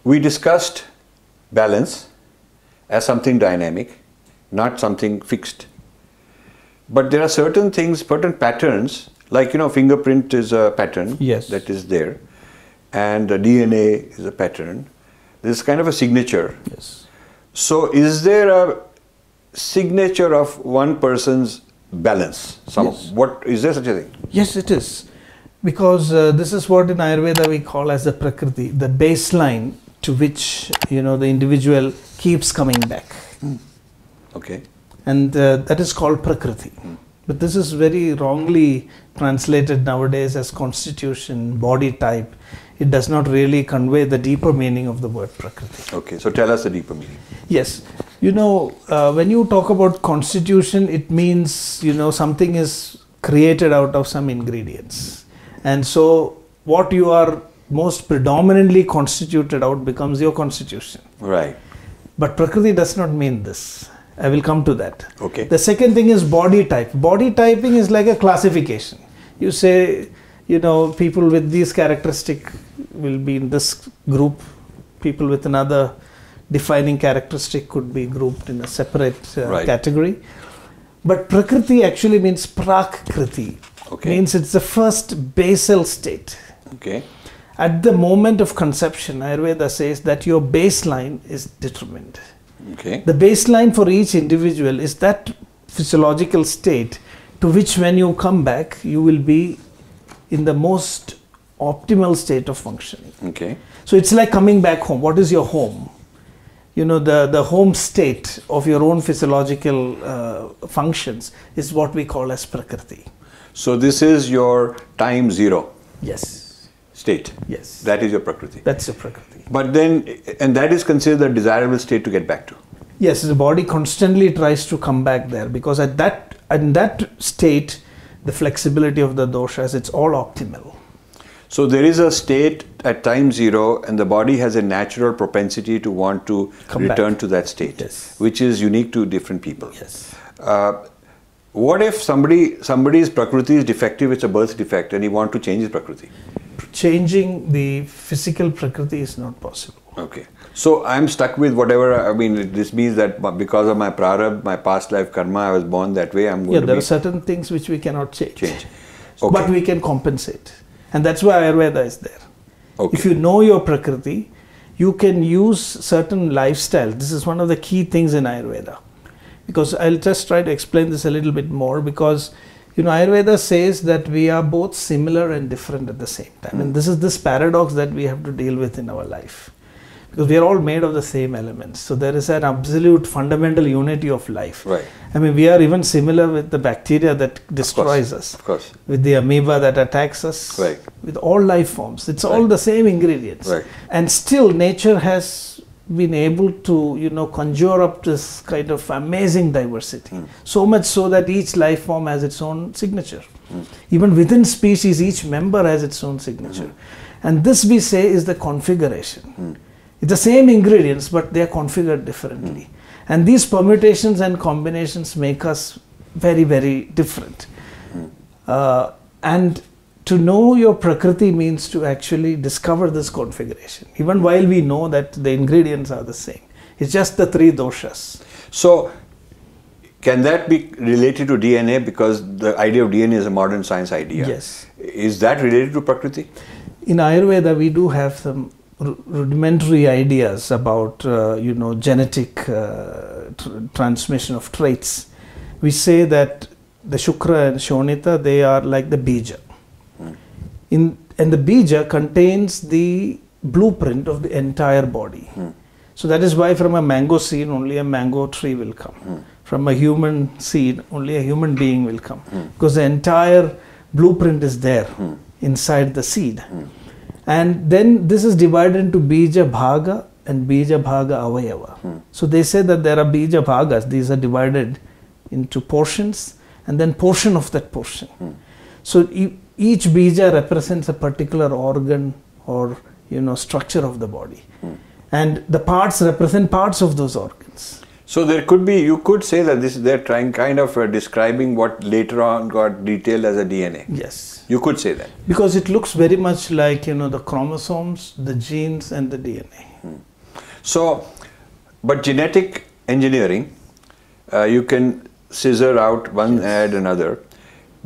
We discussed balance as something dynamic, not something fixed. But there are certain things, certain patterns, like, fingerprint is a pattern that is there, and the DNA is a pattern. This is kind of a signature. Yes. So is there a signature of one person's balance? Yes. What is there such a thing? Yes, it is. Because this is what in Ayurveda we call as the Prakriti, the baseline to which the individual keeps coming back. Okay. And that is called Prakriti. But this is very wrongly translated nowadays as constitution, body type. It does not really convey the deeper meaning of the word Prakriti. Okay, so tell us the deeper meaning. Yes. When you talk about constitution, it means, something is created out of some ingredients. And so what you are most predominantly constituted out becomes your constitution. Right. But Prakriti does not mean this. I will come to that. Okay. The second thing is body type. Body typing is like a classification. You say, people with these characteristics will be in this group. People with another defining characteristic could be grouped in a separate category. But Prakriti actually means Prakriti. Okay. Means it's the first basal state. Okay. At the moment of conception, Ayurveda says that your baseline is determined. Okay. The baseline for each individual is that physiological state to which when you come back, you will be in the most optimal state of functioning. Okay. So it's like coming back home. What is your home? The home state of your own physiological functions is what we call as Prakriti. So this is your time zero. Yes. State. Yes. That is your Prakriti. That's your Prakriti. But then, and that is considered a desirable state to get back to. Yes, the body constantly tries to come back there because in that state, the flexibility of the doshas, it's all optimal. So there is a state at time zero and the body has a natural propensity to want to return to that state, which is unique to different people. Yes. What if somebody's Prakriti is defective, it's a birth defect, and he wants to change his Prakriti? Changing the physical Prakriti is not possible. Okay. So I'm stuck with whatever, this means that because of my prarabdha, my past life karma, I was born that way, I'm going to there are certain things which we cannot change. Okay. But we can compensate. And that's why Ayurveda is there. Okay. If you know your Prakriti, you can use certain lifestyles. This is one of the key things in Ayurveda. Because I'll just try to explain this a little bit more because Ayurveda says that we are both similar and different at the same time. And this is this paradox that we have to deal with in our life. Because we are all made of the same elements. So there is an absolute fundamental unity of life. Right. We are even similar with the bacteria that destroys us. Of course. With the amoeba that attacks us. Right. With all life forms. It's all the same ingredients. Right. And still nature has been able to, conjure up this kind of amazing diversity. So much so that each life form has its own signature. Even within species, each member has its own signature. And this we say is the configuration. It's the same ingredients, but they are configured differently. And these permutations and combinations make us very, very different. And to know your Prakriti means to actually discover this configuration, even while we know that the ingredients are the same. It's just the three doshas. So, can that be related to DNA? Because the idea of DNA is a modern science idea. Yes. Is that related to Prakriti? In Ayurveda, we do have some rudimentary ideas about, genetic transmission of traits. We say that the Shukra and Shonita, they are like the Bija. And the Bija contains the blueprint of the entire body. So that is why from a mango seed, only a mango tree will come. From a human seed, only a human being will come. Because the entire blueprint is there inside the seed. And then this is divided into Bija Bhaga and Bija Bhaga Avayava. So they say that there are Bija Bhagas, these are divided into portions and then portion of that portion. So each Bija represents a particular organ or structure of the body. And the parts represent parts of those organs. So there could be, you could say that they're trying kind of describing what later on got detailed as a DNA. Yes. You could say that. Because it looks very much like, the chromosomes, the genes and the DNA. So, but genetic engineering, you can scissor out one add another.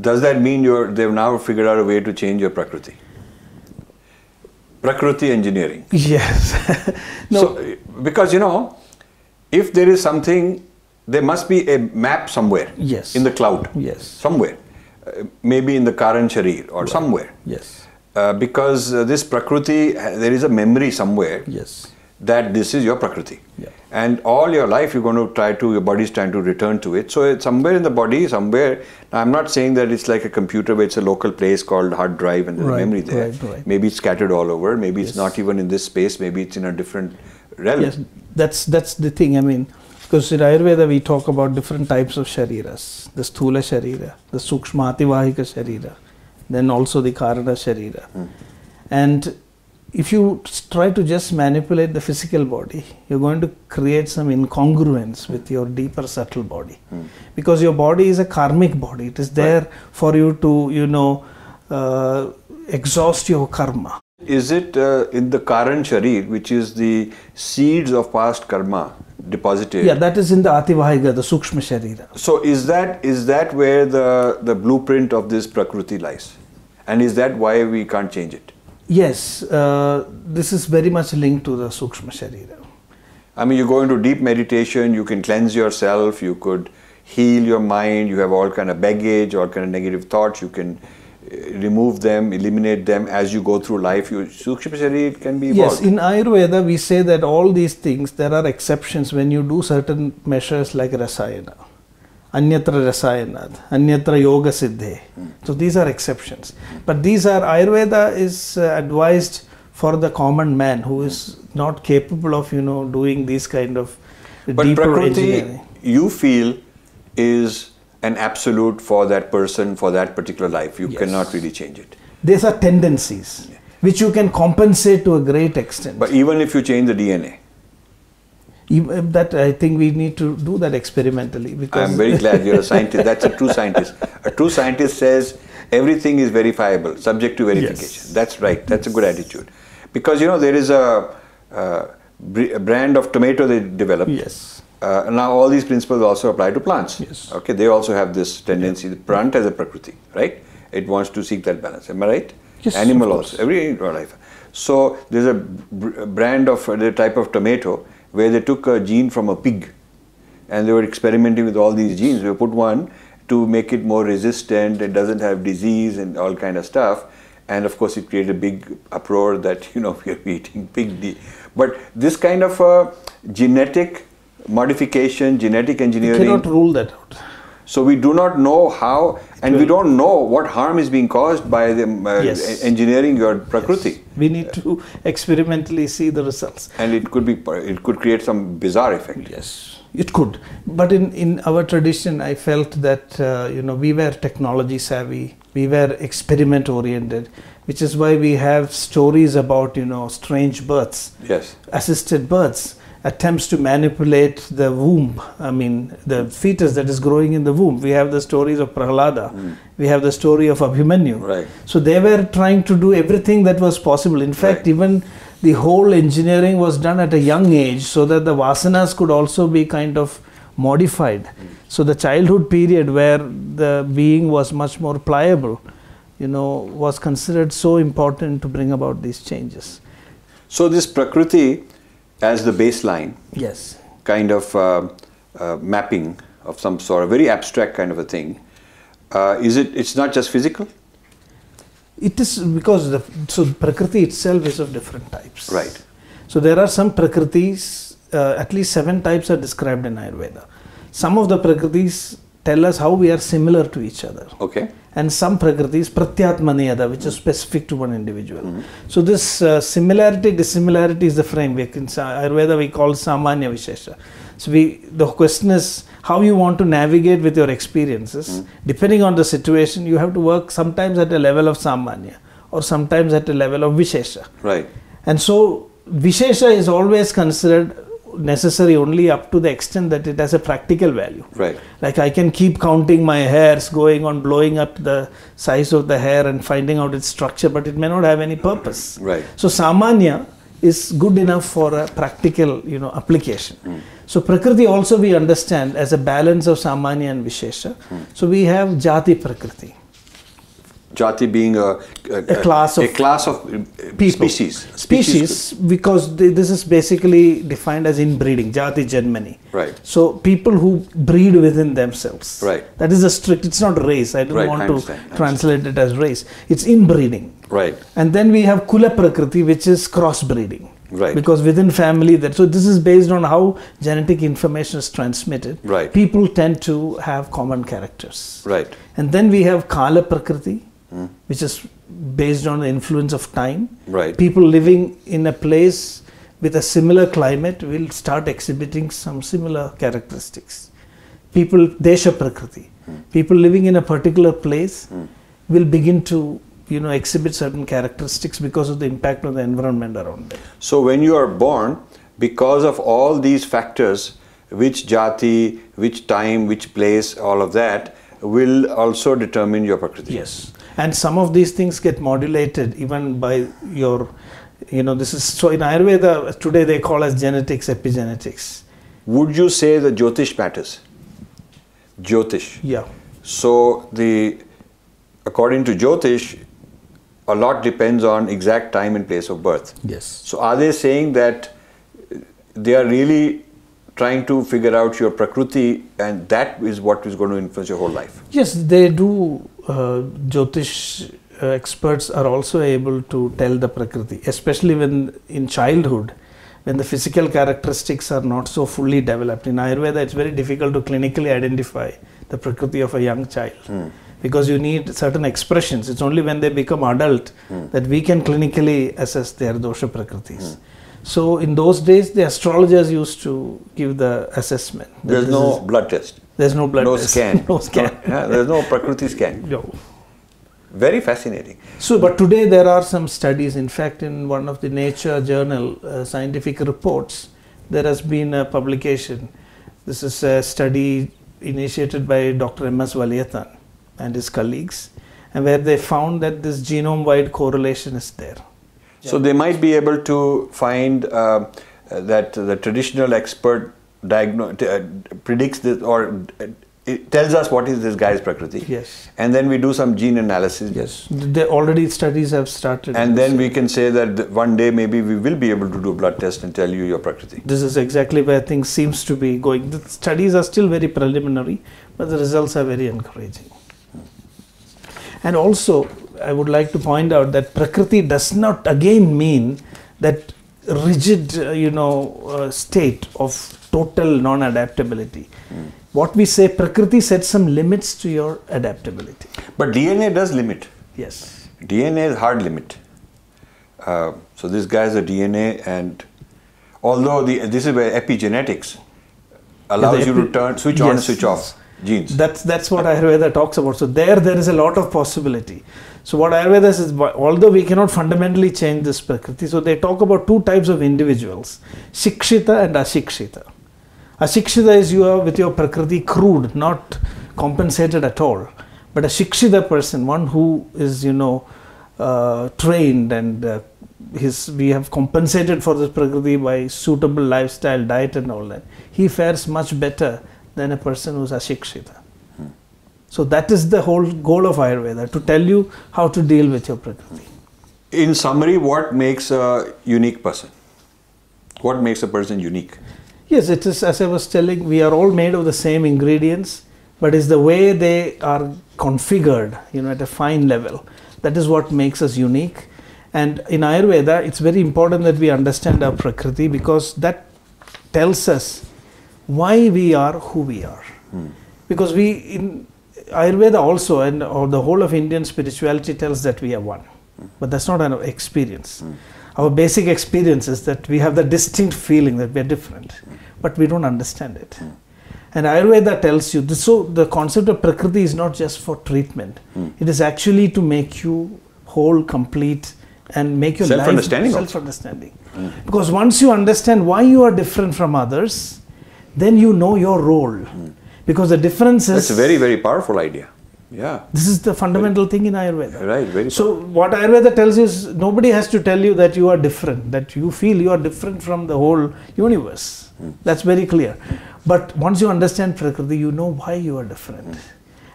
Does that mean they've now figured out a way to change your Prakriti? Prakriti engineering. Yes. No. So, because if there is something, there must be a map somewhere. Yes. In the cloud. Yes. Somewhere. Maybe in the Karan Sharir or somewhere. Yes. Because this Prakriti, there is a memory somewhere. Yes. That this is your Prakriti. Yeah. And all your life you're going to your body's trying to return to it. So it's somewhere in the body, somewhere. Now, I'm not saying that it's like a computer where it's a local place called hard drive and there's memory there. Right. Maybe it's scattered all over. Maybe it's not even in this space. Maybe it's in a different realm. Yes, that's the thing. Because in Ayurveda we talk about different types of shariras. The sthula sharira, the sukshma ativahika sharira, then also the karana sharira. And if you try to just manipulate the physical body, you're going to create some incongruence with your deeper subtle body. Because your body is a karmic body. It is there for you to, exhaust your karma. Is it in the Karan Sharir, which is the seeds of past karma deposited? Yeah, that is in the ativahika, the sukshma sharira. So is that where the blueprint of this Prakriti lies? And is that why we can't change it? Yes, this is very much linked to the Sukshma Sharira. You go into deep meditation, you can cleanse yourself, you could heal your mind, you have all kind of baggage, all kind of negative thoughts, you can remove them, eliminate them as you go through life. Sukshma Sharira can be evolved. Yes, in Ayurveda we say that all these things, there are exceptions when you do certain measures like Rasayana. Anyatra Rasayanad, Anyatra Yoga Siddhe. So these are exceptions. But these are, Ayurveda is advised for the common man who is not capable of, doing these kind of deeper Prakriti, engineering. You feel is an absolute for that person, for that particular life. You cannot really change it. These are tendencies which you can compensate to a great extent. But even if you change the DNA, that I think we need to do that experimentally. Because I'm very glad you're a scientist. That's a true scientist. A true scientist says everything is verifiable, subject to verification. Yes. That's right. That's a good attitude. Because there is a brand of tomato they developed. Yes. Now all these principles also apply to plants. Yes. Okay, they also have this tendency. The plant has a Prakriti, right? It wants to seek that balance. Am I right? Yes. Animal also, every life. So there's a brand of the type of tomato where they took a gene from a pig and they were experimenting with all these genes. They put one to make it more resistant, it doesn't have disease and all kind of stuff. And of course it created a big uproar that, we are eating pig. But this kind of genetic modification, genetic engineering. You cannot rule that out. So we do not know how, and we don't know what harm is being caused by them engineering your Prakriti. Yes. We need to experimentally see the results. And it could create some bizarre effect. Yes, it could. But in our tradition, I felt that we were technology savvy, we were experiment oriented, which is why we have stories about strange births, assisted births. Attempts to manipulate the womb, the fetus that is growing in the womb. We have the stories of Prahlada, we have the story of Abhimanyu. Right. So they were trying to do everything that was possible. In fact, even the whole engineering was done at a young age so that the vasanas could also be kind of modified. So the childhood period where the being was much more pliable, was considered so important to bring about these changes. So this Prakriti as the baseline, kind of mapping of some sort, a very abstract kind of a thing. It's not just physical? It is because Prakriti itself is of different types. Right. So there are some Prakritis, at least 7 types are described in Ayurveda. Some of the Prakritis tell us how we are similar to each other. Okay. And some Prakritis, Pratyatmaniyada, which is specific to one individual. So this similarity, dissimilarity is the framework. In Ayurveda we call Samanya Vishesha. So the question is how you want to navigate with your experiences. Depending on the situation, you have to work sometimes at a level of Samanya or sometimes at a level of Vishesha. Right. And so Vishesha is always considered necessary only up to the extent that it has a practical value. Right. Like I can keep counting my hairs, going on blowing up the size of the hair and finding out its structure, but it may not have any purpose. Right. So Samanya is good enough for a practical, application. So Prakriti also we understand as a balance of Samanya and Vishesha. So we have Jati Prakriti. Jati being a class of people. Species, because this is basically defined as inbreeding, Jati Janmani. Right. So people who breed within themselves. Right. That is a strict, it's not race. I don't want to translate it as race. It's inbreeding. Right. And then we have Kula Prakriti, which is crossbreeding. Right. Because within family, so this is based on how genetic information is transmitted. Right. People tend to have common characters. Right. And then we have Kala Prakriti, which is based on the influence of time. Right. People living in a place with a similar climate will start exhibiting some similar characteristics. People, Desha Prakriti, people living in a particular place will begin to exhibit certain characteristics because of the impact of the environment around them. So when you are born, because of all these factors, which jati, which time, which place, all of that will also determine your Prakriti. Yes. And some of these things get modulated even by your, this is, so in Ayurveda, today they call as genetics, epigenetics. Would you say the Jyotish matters? Jyotish. Yeah. So according to Jyotish, a lot depends on exact time and place of birth. Yes. So are they saying that they are really trying to figure out your Prakriti and that is what is going to influence your whole life? Yes, they do. Jyotish experts are also able to tell the Prakriti, especially when in childhood, when the physical characteristics are not so fully developed. In Ayurveda, it's very difficult to clinically identify the Prakriti of a young child. Because you need certain expressions. It's only when they become adult that we can clinically assess their dosha prakritis. So in those days, the astrologers used to give the assessment. There's no blood test. There's no blood test. Scan. No scan. There's no Prakriti scan. No. Very fascinating. So, but today there are some studies. In fact, in one of the Nature journal scientific reports, there has been a publication. This is a study initiated by Dr. M.S. Valayathan and his colleagues, and where they found that this genome-wide correlation is there. So they might be able to find that the traditional expert predicts this or it tells us what is this guy's Prakriti. Yes. And then we do some gene analysis. Yes. Already studies have started. And then we can say that one day maybe we will be able to do a blood test and tell you your Prakriti. This is exactly where things seems to be going. The studies are still very preliminary, but the results are very encouraging. And also, I would like to point out that Prakriti does not again mean that rigid, state of total non-adaptability. What we say, Prakriti sets some limits to your adaptability. But DNA does limit. Yes. DNA is hard limit. So this guy is a DNA, and although this is where epigenetics allows you to switch on and switch off genes. That's what Ayurveda talks about. So there is a lot of possibility. So what Ayurveda says, although we cannot fundamentally change this Prakriti, so they talk about two types of individuals, Shikshita and Ashikshita. Ashikshita is you are with your Prakriti crude, not compensated at all. But a Shikshita person, one who is, trained and we have compensated for this Prakriti by suitable lifestyle, diet and all that. He fares much better than a person who is Ashikshita. So that is the whole goal of Ayurveda, to tell you how to deal with your Prakriti. In summary, what makes a unique person? What makes a person unique? Yes, it is, as I was telling, we are all made of the same ingredients, but it's the way they are configured, at a fine level. That is what makes us unique. And in Ayurveda, it's very important that we understand our Prakriti, because that tells us why we are who we are. Because in Ayurveda also, or the whole of Indian spirituality tells that we are one. But that's not an experience. Our basic experience is that we have the distinct feeling that we are different, but we don't understand it. And Ayurveda tells you this, so the concept of Prakriti is not just for treatment. It is actually to make you whole, complete, and make your self-understanding. Self-understanding. Because once you understand why you are different from others, then you know your role. Because the difference is... That's a very, very powerful idea. Yeah. This is the fundamental thing in Ayurveda. Right, very So what Ayurveda tells you is nobody has to tell you that you are different, that you feel you are different from the whole universe. That's very clear. But once you understand Prakriti, you know why you are different.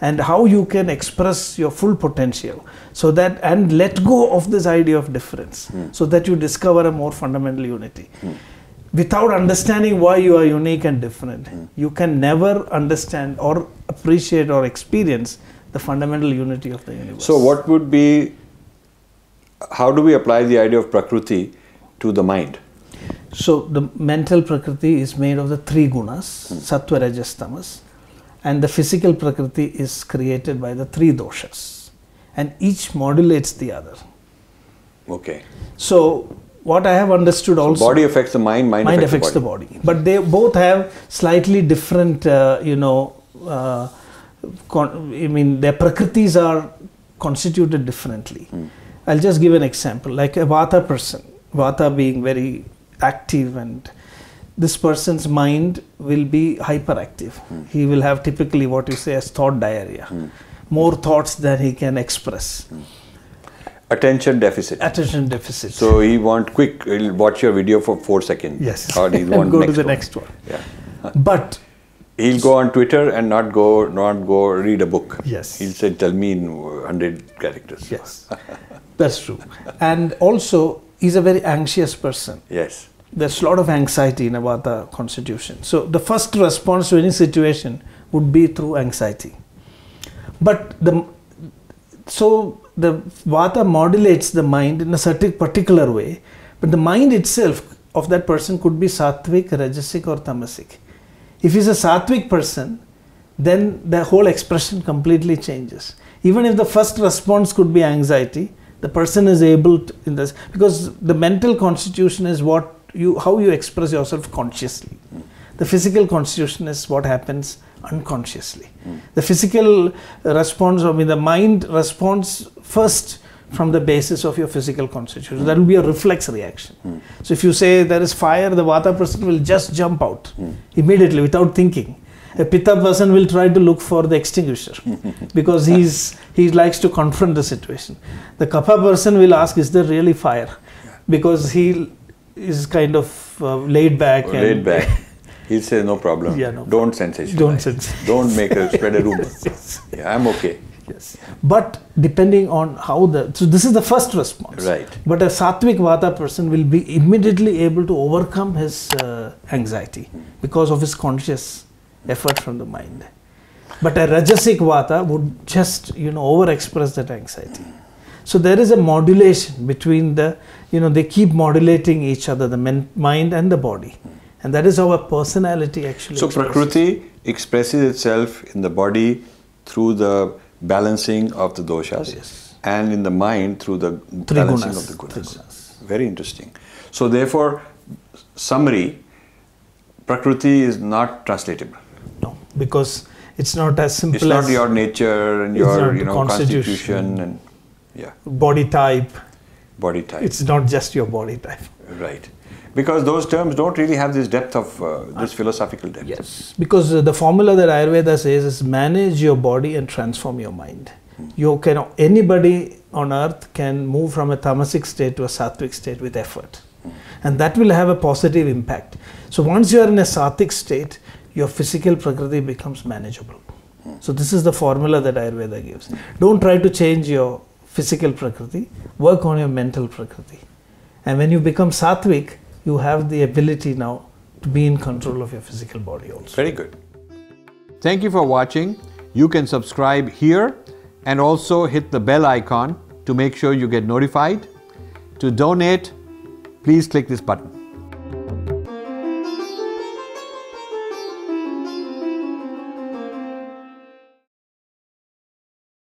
And how you can express your full potential, so that, and let go of this idea of difference, so that you discover a more fundamental unity. Without understanding why you are unique and different, you can never understand or appreciate or experience the fundamental unity of the universe. So what would be, how do we apply the idea of Prakriti to the mind? So the mental Prakriti is made of the three gunas, Sattva, Rajas, Tamas. And the physical Prakriti is created by the three doshas, and each modulates the other. Okay. So what I have understood also, body affects the mind, mind affects the body. But they both have slightly different, their Prakritis are constituted differently. I'll just give an example, like a Vata person, Vata being very active, and this person's mind will be hyperactive. He will have typically what you say as thought diarrhea. More thoughts than he can express. Attention deficit. Attention deficit. So he want quick, he'll watch your video for 4 seconds. Yes. Or he'll and go to the next one. Yeah. But he'll go on Twitter and not go read a book. Yes. He'll say, tell me in 100 characters. Yes. That's true. And also, he's a very anxious person. Yes. There's a lot of anxiety in a Vata constitution. So the first response to any situation would be through anxiety. But the Vata modulates the mind in a certain particular way, but the mind itself of that person could be sattvic, rajasic or tamasic. If he's a sattvic person, then the whole expression completely changes. Even if the first response could be anxiety, the person is able to, because the mental constitution is how you express yourself consciously. The physical constitution is what happens unconsciously. The physical response, the mind responds first from the basis of your physical constitution. That will be a reflex reaction. So if you say there is fire, the Vata person will just jump out immediately without thinking. A Pitta person will try to look for the extinguisher because he likes to confront the situation. The Kapha person will ask, is there really fire? Because he is kind of laid back. He'll say, no problem. Yeah, no Don't sensationize. Don't spread a rumor. Yes. Yeah, I'm okay. Yes. But depending on so this is the first response. Right. But a Sattvic Vata person will be immediately able to overcome his anxiety because of his conscious effort from the mind. But a Rajasic Vata would just, over-express that anxiety. So there is a modulation between they keep modulating each other, the mind and the body. And that is how a personality actually So Prakriti expresses itself in the body through the balancing of the doshas, and in the mind through the balancing of the gunas. Very interesting. So therefore, summary, Prakriti is not translatable. No, because it's not as simple as... It's not your nature and your constitution and... Yeah. Body type. Body type. It's not just your body type. Right. Because those terms don't really have this depth of, this philosophical depth. Yes. Because the formula that Ayurveda says is manage your body and transform your mind. Anybody on earth can move from a tamasic state to a sattvic state with effort. And that will have a positive impact. So once you are in a sattvic state, your physical Prakriti becomes manageable. So this is the formula that Ayurveda gives. Don't try to change your physical Prakriti, work on your mental Prakriti. And when you become sattvic, you have the ability now to be in control of your physical body also. Very good. Thank you for watching. You can subscribe here and also hit the bell icon to make sure you get notified. To donate, please click this button.